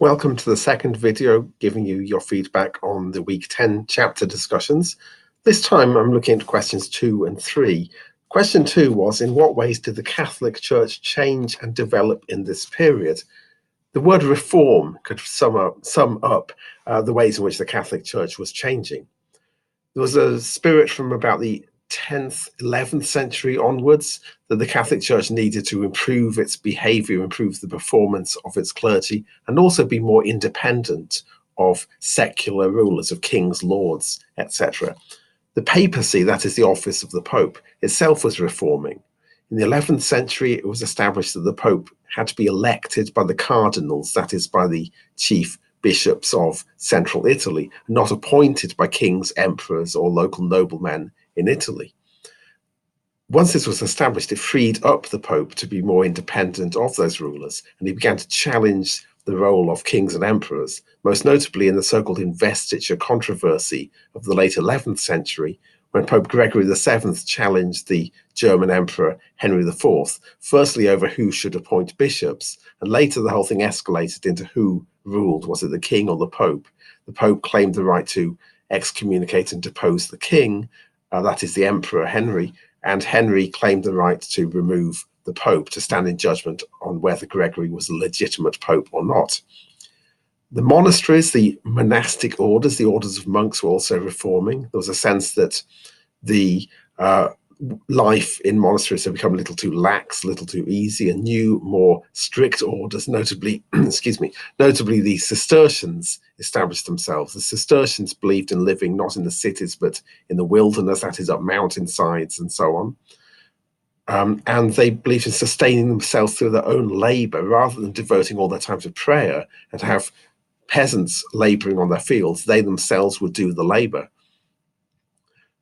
Welcome to the second video giving you your feedback on the week 10 chapter discussions. This time I'm looking at questions 2 and 3. Question 2 was, in what ways did the Catholic Church change and develop in this period? The word reform could sum up the ways in which the Catholic Church was changing. There was a spirit from about the 10th, 11th century onwards that the Catholic Church needed to improve its behavior, improve the performance of its clergy, and also be more independent of secular rulers, of kings, lords, etc. The papacy, that is the office of the Pope, itself was reforming. In the 11th century, it was established that the Pope had to be elected by the cardinals, that is, by the chief bishops of central Italy, not appointed by kings, emperors, or local noblemen in Italy. Once this was established, it freed up the Pope to be more independent of those rulers, and he began to challenge the role of kings and emperors, most notably in the so-called investiture controversy of the late 11th century, when Pope Gregory VII challenged the German Emperor Henry IV, firstly over who should appoint bishops, and later the whole thing escalated into who ruled. Was it the king or the Pope? The Pope claimed the right to excommunicate and depose the king, that is the Emperor Henry, and Henry claimed the right to remove the Pope, to stand in judgment on whether Gregory was a legitimate Pope or not. The monasteries, the monastic orders, the orders of monks were also reforming. There was a sense that the life in monasteries had become a little too lax, a little too easy, and new, more strict orders, notably, notably the Cistercians established themselves. The Cistercians believed in living not in the cities, but in the wilderness, that is, up mountainsides and so on. And they believed in sustaining themselves through their own labor, rather than devoting all their time to prayer and have peasants laboring on their fields. They themselves would do the labor.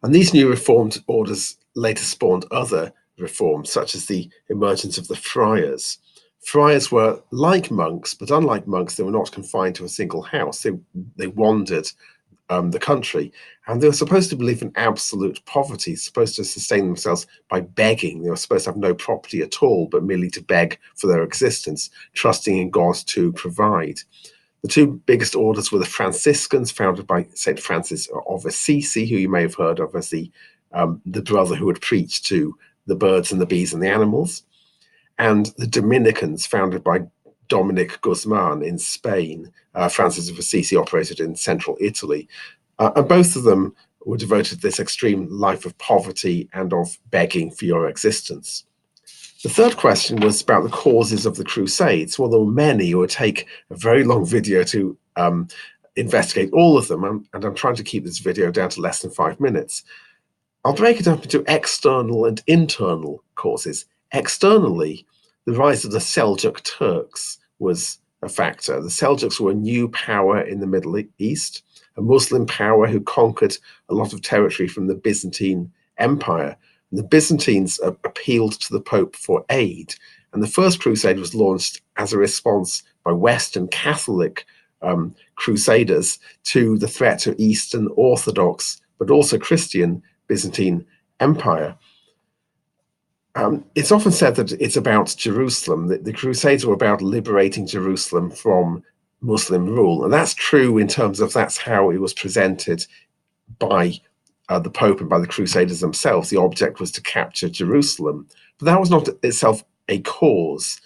And these new reformed orders later spawned other reforms, such as the emergence of the friars. Friars were like monks, but unlike monks, they were not confined to a single house. They wandered the country, and they were supposed to live in absolute poverty, supposed to sustain themselves by begging. They were supposed to have no property at all, but merely to beg for their existence, trusting in God to provide. The two biggest orders were the Franciscans, founded by St. Francis of Assisi, who you may have heard of as the brother who would preach to the birds and the bees and the animals, and the Dominicans, founded by Dominic Guzman in Spain. Francis of Assisi operated in central Italy, and both of them were devoted to this extreme life of poverty and of begging for your existence. The third question was about the causes of the Crusades. Well, there were many. It would take a very long video to investigate all of them, and I'm trying to keep this video down to less than 5 minutes. I'll break it up into external and internal causes. Externally, the rise of the Seljuk Turks was a factor. The Seljuks were a new power in the Middle East, a Muslim power who conquered a lot of territory from the Byzantine Empire. The Byzantines appealed to the Pope for aid, and the First Crusade was launched as a response by Western Catholic crusaders to the threat to Eastern Orthodox, but also Christian Byzantine Empire. It's often said that it's about Jerusalem. The Crusades were about liberating Jerusalem from Muslim rule, and that's true in terms of that's how it was presented by the Pope and by the Crusaders themselves. The object was to capture Jerusalem, but that was not itself a cause.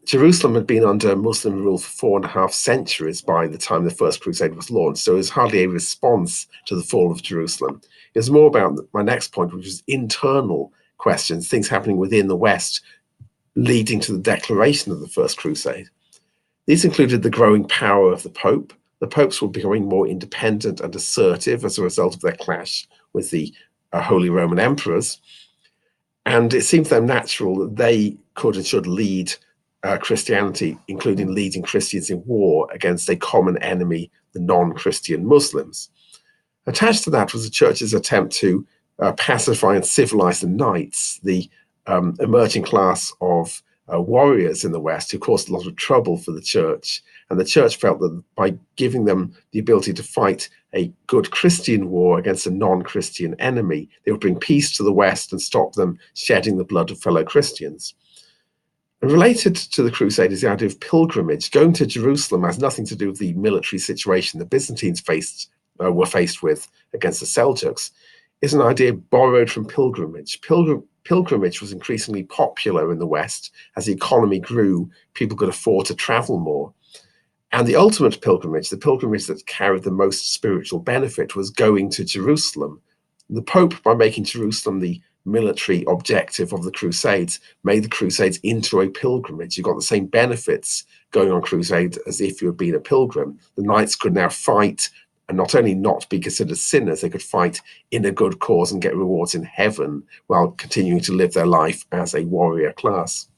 Jerusalem had been under Muslim rule for 4.5 centuries by the time the First Crusade was launched, so it was hardly a response to the fall of Jerusalem. It was more about my next point, which was internal questions, things happening within the West, leading to the declaration of the First Crusade. These included the growing power of the Pope. The popes were becoming more independent and assertive as a result of their clash with the Holy Roman emperors. And it seemed to them natural that they could and should lead Christianity, including leading Christians in war against a common enemy, the non-Christian Muslims. Attached to that was the church's attempt to pacify and civilize the knights, the emerging class of warriors in the West who caused a lot of trouble for the church. And the church felt that by giving them the ability to fight a good Christian war against a non-Christian enemy, they would bring peace to the West and stop them shedding the blood of fellow Christians. And related to the Crusade is the idea of pilgrimage. Going to Jerusalem has nothing to do with the military situation the Byzantines were faced with against the Seljuks. It's an idea borrowed from pilgrimage. Pilgrimage was increasingly popular in the West. As the economy grew, people could afford to travel more. And the ultimate pilgrimage, the pilgrimage that carried the most spiritual benefit, was going to Jerusalem. The Pope, by making Jerusalem the military objective of the Crusades, made the Crusades into a pilgrimage. You got the same benefits going on crusade as if you had been a pilgrim. The knights could now fight and not only not be considered sinners, they could fight in a good cause and get rewards in heaven while continuing to live their life as a warrior class.